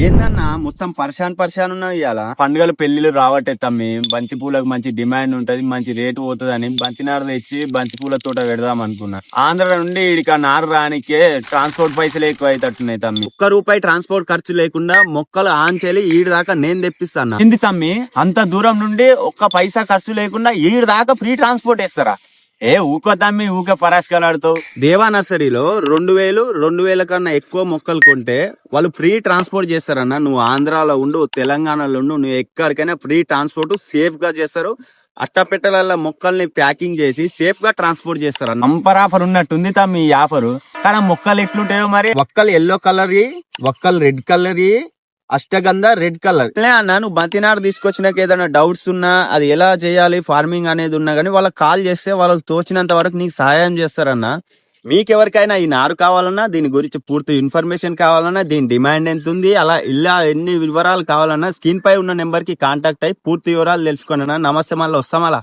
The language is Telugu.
ఏందన్నా మొత్తం పరిశాన్ ఉన్నావు ఇవాళ. పండుగలు పెళ్లిళ్ళు రావట్టే తమ్మి. బంతి పూలకు మంచి డిమాండ్ ఉంటది, మంచి రేటు పోతుంది అని బంతి నారు తెచ్చి బంతి పూల తోట పెడదాం అనుకున్నా. ఆంధ్ర నుండి ఇడికి నారు రానికే ట్రాన్స్పోర్ట్ పైసలు ఎక్కువ అవుతున్నాయి తమ్మి. ₹1 ట్రాన్స్పోర్ట్ ఖర్చు లేకుండా మొక్కలు ఆంచెలి ఈడి దాకా నేను తెప్పిస్తాను. ఏంది తమ్మి, అంత దూరం నుండి ఒక్క పైసా ఖర్చు లేకుండా ఈడి దాకా ఫ్రీ ట్రాన్స్పోర్ట్ ఇస్తారా? ఊకో తమ్మి, ఊకే పరాశకలాడుతావు. దేవా నర్సరీలో 2000 కన్నా ఎక్కువ మొక్కలు కొంటే వాళ్ళు ఫ్రీ ట్రాన్స్పోర్ట్ చేస్తారన్న. నువ్వు ఆంధ్రాలో ఉండు, తెలంగాణలో ఉండు, నువ్వు ఎక్కడికైనా ఫ్రీ ట్రాన్స్పోర్ట్ సేఫ్ గా చేస్తారు. అట్టపెట్టెల మొక్కల్ని ప్యాకింగ్ చేసి సేఫ్ గా ట్రాన్స్పోర్ట్ చేస్తారు. నంపర్ ఆఫర్ ఉన్నట్టుంది తమ్మి ఈ ఆఫర్. కానీ మొక్కలు ఎట్లుంటాయో మరి. ఒక్కలు ఎల్లో కలర్, ఒక్కలు రెడ్ కలర్, అష్టగంధ రెడ్ కలర్. అన్న నువ్వు బంతినారు తీసుకొచ్చినాక ఏదైనా డౌట్స్ ఉన్నా, అది ఎలా చేయాలి ఫార్మింగ్ అనేది ఉన్నా గానీ వాళ్ళకి కాల్ చేస్తే వాళ్ళకి తోచినంత వరకు నీకు సహాయం చేస్తారన్న. మీకెవరికైనా ఈ నారు కావాలన్నా, దీని గురించి పూర్తి ఇన్ఫర్మేషన్ కావాలన్నా, దీని డిమాండ్ ఎంత ఉంది, అలా ఇలా ఎన్ని వివరాలు కావాలన్నా స్క్రీన్ పై ఉన్న నెంబర్ కి కాంటాక్ట్ అయ్యి పూర్తి వివరాలు తెలుసుకోండి. నమస్తే, మళ్ళీ వస్తాం అలా.